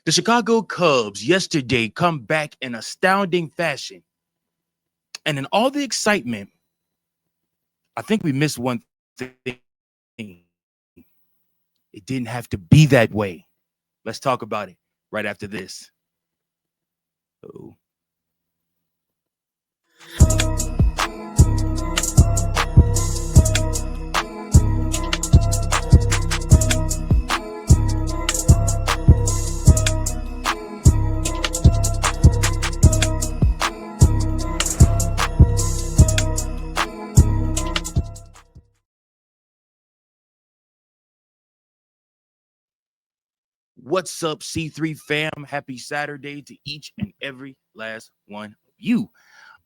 The Chicago Cubs yesterday come back in astounding fashion. And in all the excitement, I think we missed one thing. It didn't have to be that way. Let's talk about it right after this. Oh. What's up, C3 fam? Happy Saturday to each and every last one of you.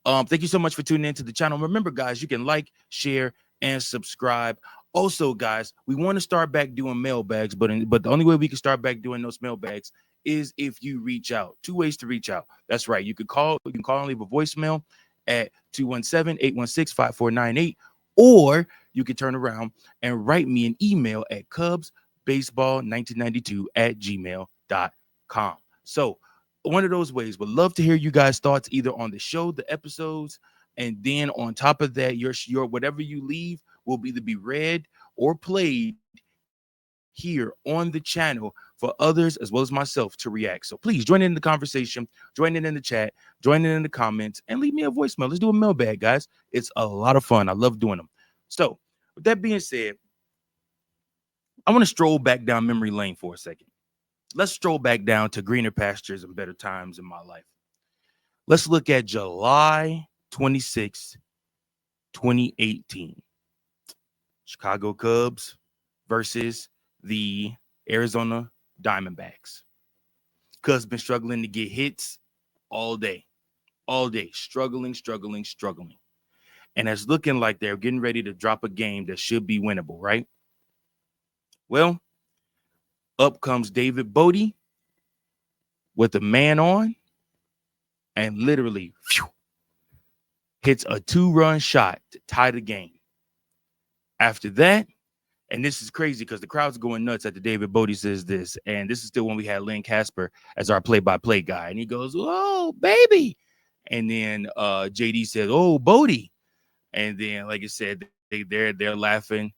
Thank you so much for tuning into the channel. Remember, guys, you can like, share, and subscribe. Also, guys, we want to start back doing mailbags, but the only way we can start back doing those mailbags is if you reach out. Two ways to reach out. That's right. You can call and leave a voicemail at 217-816-5498, or you can turn around and write me an email at cubsbaseball1992@gmail.com. So one of those ways. Would love to hear you guys' thoughts either on the show, the episodes, and then on top of that, your whatever you leave will either be read or played here on the channel for others as well as myself to react. So please join in the conversation, join in the chat, join in the comments, and leave me a voicemail. Let's do a mailbag, guys. It's a lot of fun. I love doing them. So with that being said, I want to stroll back down memory lane for a second. Let's stroll back down to greener pastures and better times in my life. Let's look at July 26, 2018. Chicago Cubs versus the Arizona Diamondbacks. Cubs been struggling to get hits all day, struggling. And it's looking like they're getting ready to drop a game that should be winnable, right? Well, up comes David Bodie with a man on and literally hits a 2-run shot to tie the game. After that, and this is crazy because the crowd's going nuts after David Bodie says this, and this is still when we had Lynn Casper as our play-by-play guy, and he goes, "Oh, baby," and then JD says, "Oh, Bodie," and then, like I said, they're laughing,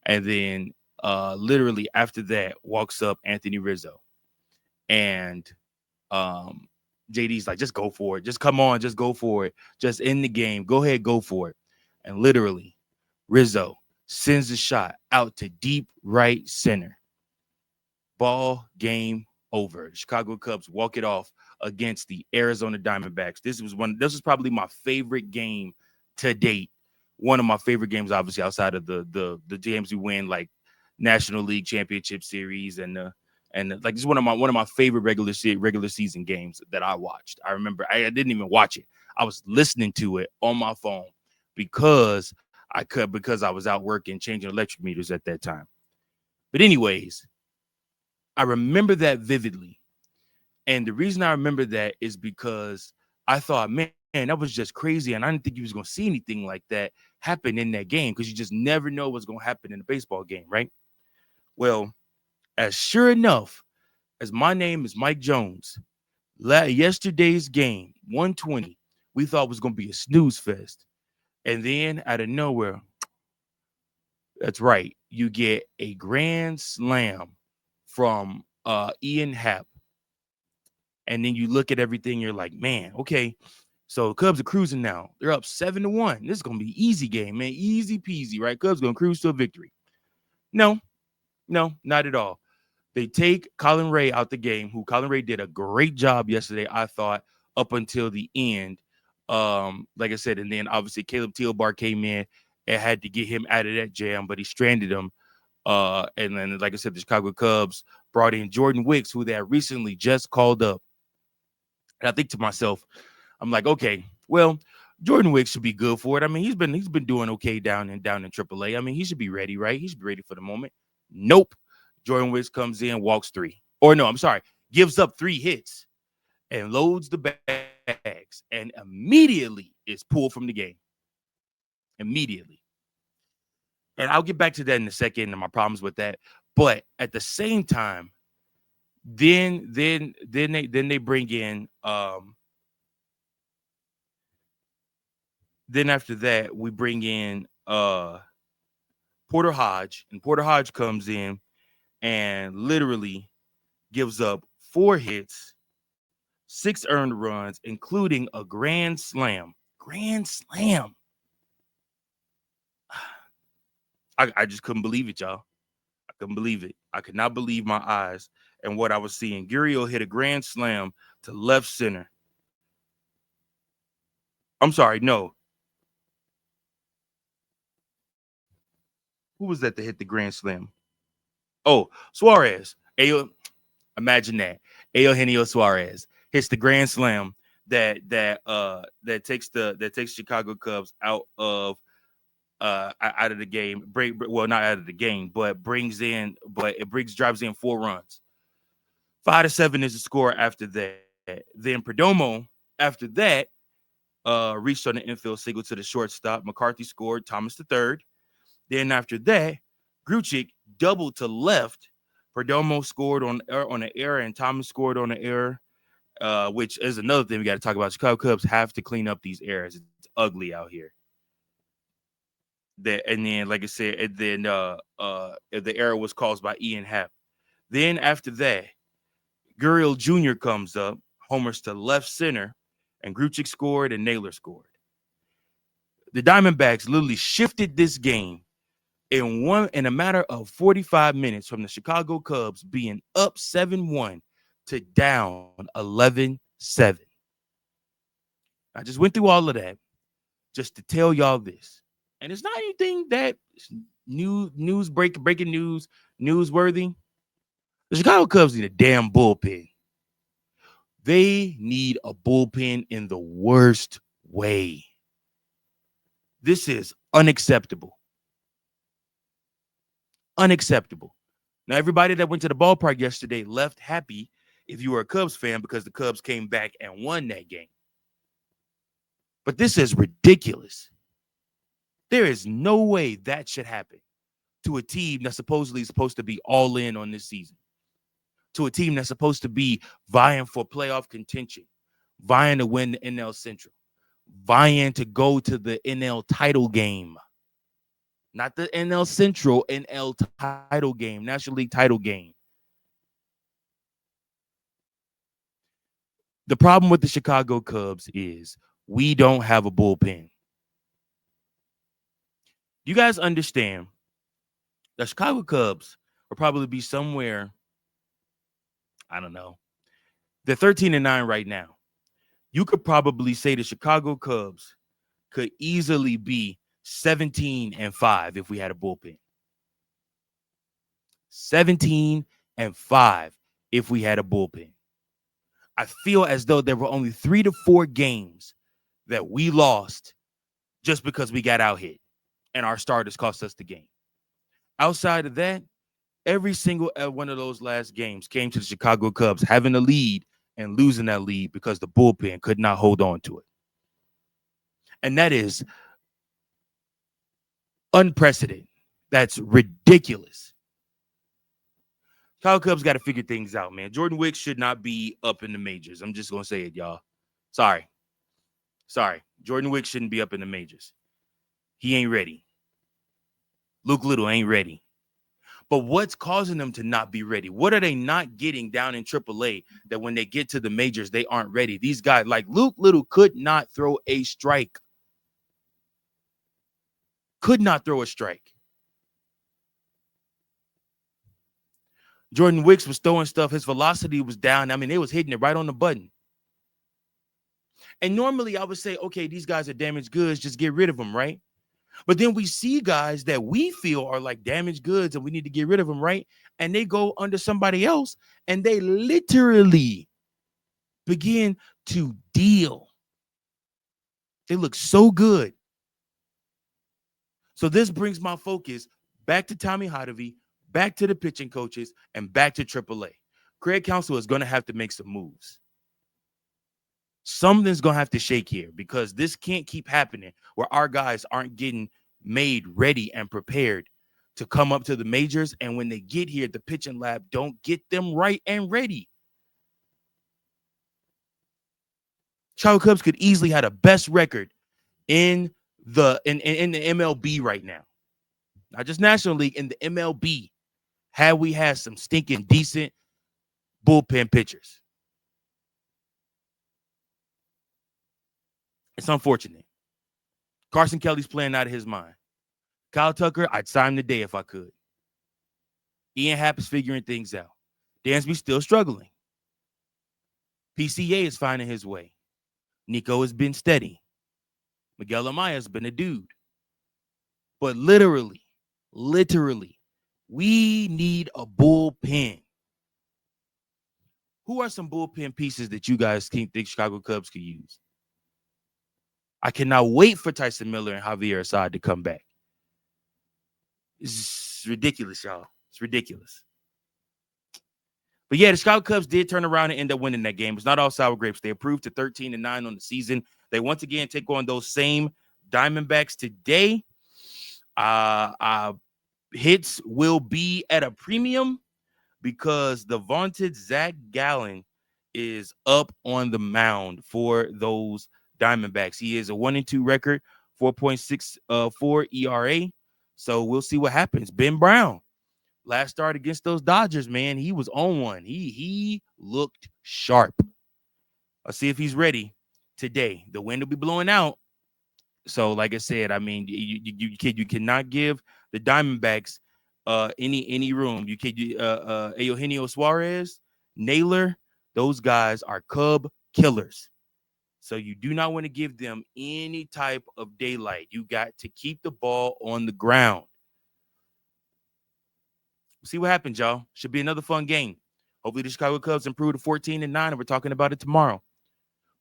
and then literally after that walks up Anthony Rizzo, and JD's like, "Just go for it, just come on, just go for it, just end the game, go ahead, go for it," and literally Rizzo sends a shot out to deep right center. Ball game over. The Chicago Cubs walk it off against the Arizona Diamondbacks. This was probably my favorite game to date. One of my favorite games, obviously, outside of the games we win, like National League Championship Series and like this is one of my favorite regular season games that I watched. I remember I didn't even watch it. I was listening to it on my phone because I was out working changing electric meters at that time. But anyways, I remember that vividly. And the reason I remember that is because I thought, man, that was just crazy. And I didn't think you was going to see anything like that happen in that game because you just never know what's going to happen in a baseball game, right? Well, as sure enough as my name is Mike Jones, yesterday's game, 120, we thought was going to be a snooze fest. And then out of nowhere, that's right, you get a grand slam from Ian Happ. And then you look at everything, you're like, man, okay. So Cubs are cruising now. They're up 7-1. This is gonna be easy game, man. Easy peasy, right? Cubs gonna cruise to a victory. No, not at all. They take Colin Ray out the game, who Colin Ray did a great job yesterday, I thought, up until the end. Like I said, and then obviously Caleb Tealbar came in and had to get him out of that jam, but he stranded him. And then, like I said, the Chicago Cubs brought in Jordan Wicks, who they had recently just called up. And I think to myself, I'm like, okay, well, Jordan Wicks should be good for it. I mean, he's been doing okay down in AAA. I mean, he should be ready, right? He should be ready for the moment. Nope. Jordan Wicks comes in, walks 3. Or no, I'm sorry, gives up 3 hits and loads the bags and immediately is pulled from the game. Immediately. And I'll get back to that in a second and my problems with that. But at the same time, Then they bring in then after that we bring in Porter Hodge, and Porter Hodge comes in and literally gives up 4 hits, 6 earned runs, including a grand slam. Grand slam. I just couldn't believe it, y'all. I couldn't believe it. I could not believe my eyes and what I was seeing. Gurriel hit a grand slam to left center. I'm sorry, no. Who was that hit the grand slam? Oh, Suarez. Imagine that. Eugenio Suarez hits the grand slam that takes Chicago Cubs out of the game. Not out of the game, but drives in 4 runs. 5-7 is the score after that. Then Perdomo after that reached on the infield single to the shortstop. McCarthy scored. Thomas the third. Then after that, Gruchik doubled to left. Perdomo scored on an error, and Thomas scored on an error, which is another thing we got to talk about. Chicago Cubs have to clean up these errors. It's ugly out here. And then, like I said, the error was caused by Ian Happ. Then after that, Gurriel Jr. comes up, homers to left center, and Gruchik scored and Naylor scored. The Diamondbacks literally shifted this game in a matter of 45 minutes from the Chicago Cubs being up 7-1 to down 11-7. I just went through all of that just to tell y'all this. And it's not anything that breaking news, newsworthy. The Chicago Cubs need a damn bullpen. They need a bullpen in the worst way. This is unacceptable. Unacceptable. Now, everybody that went to the ballpark yesterday left happy if you were a Cubs fan because the Cubs came back and won that game. But this is ridiculous. There is no way that should happen to a team that's supposedly supposed to be all in on this season, to a team that's supposed to be vying for playoff contention, vying to win the NL Central, vying to go to the NL title game. Not the NL Central, NL title game, National League title game. The problem with the Chicago Cubs is we don't have a bullpen. You guys understand the Chicago Cubs will probably be somewhere, I don't know. They're 13-9 right now. You could probably say the Chicago Cubs could easily be 17-5 if we had a bullpen. 17-5 if we had a bullpen. I feel as though there were only 3 to 4 games that we lost just because we got out hit and our starters cost us the game. Outside of that, every single one of those last games came to the Chicago Cubs having a lead and losing that lead because the bullpen could not hold on to it. And that is unprecedented. That's ridiculous. Chicago Cubs got to figure things out, man. Jordan Wicks should not be up in the majors. I'm just going to say it, y'all. Sorry. Jordan Wicks shouldn't be up in the majors. He ain't ready. Luke Little ain't ready. But what's causing them to not be ready? What are they not getting down in AAA that when they get to the majors, they aren't ready? These guys, like Luke Little, could not throw a strike. Could not throw a strike. Jordan Wicks was throwing stuff. His velocity was down. I mean, they was hitting it right on the button. And normally I would say, okay, these guys are damaged goods. Just get rid of them, right? But then we see guys that we feel are like damaged goods and we need to get rid of them, right? And they go under somebody else and they literally begin to deal. They look so good. So this brings my focus back to Tommy Hotovy, back to the pitching coaches, and back to AAA. Craig Counsell is going to have to make some moves. Something's going to have to shake here because this can't keep happening where our guys aren't getting made ready and prepared to come up to the majors, and when they get here, the pitching lab don't get them right and ready. Chicago Cubs could easily have the best record in the MLB right now. Not just National League, in the MLB, had we had some stinking decent bullpen pitchers. It's unfortunate. Carson Kelly's playing out of his mind. Kyle Tucker, I'd sign him today if I could. Ian Happ is figuring things out. Dansby's still struggling. PCA is finding his way. Nico has been steady. Miguel Amaya has been a dude. But literally, we need a bullpen. Who are some bullpen pieces that you guys think Chicago Cubs could use? I cannot wait for Tyson Miller and Javier Assad to come back. It's ridiculous, y'all. It's ridiculous. But yeah, the Chicago Cubs did turn around and end up winning that game. It's not all sour grapes. They improved to 13-9 on the season. They once again take on those same Diamondbacks today. Hits will be at a premium because the vaunted Zach Gallen is up on the mound for those Diamondbacks. He is a 1-2 record, 4.64 ERA. So we'll see what happens. Ben Brown, last start against those Dodgers, man, he was on one. He looked sharp. Let's see if he's ready today. The wind will be blowing out. So, like I said, I mean, you cannot give the Diamondbacks any room. You can't. Eugenio Suarez, Naylor, those guys are Cub killers. So you do not want to give them any type of daylight. You got to keep the ball on the ground. See what happens, y'all. Should be another fun game. Hopefully the Chicago Cubs improve to 14-9, and we're talking about it tomorrow.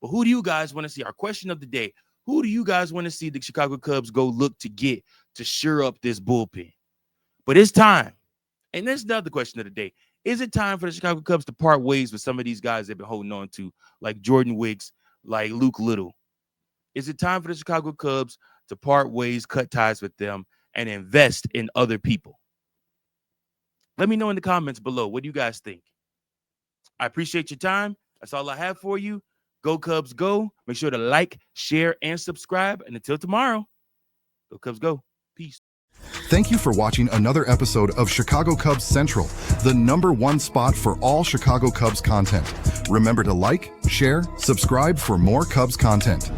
But who do you guys want to see? Our question of the day, who do you guys want to see the Chicago Cubs go look to get to shore up this bullpen? But it's time. And that's another question of the day. Is it time for the Chicago Cubs to part ways with some of these guys they've been holding on to, like Jordan Wicks, like Luke Little? Is it time for the Chicago Cubs to part ways, cut ties with them, and invest in other people? Let me know in the comments below. What do you guys think? I appreciate your time. That's all I have for you. Go Cubs, go. Make sure to like, share, and subscribe. And until tomorrow, go Cubs, go. Peace. Thank you for watching another episode of Chicago Cubs Central, the #1 spot for all Chicago Cubs content. Remember to like, share, subscribe for more Cubs content.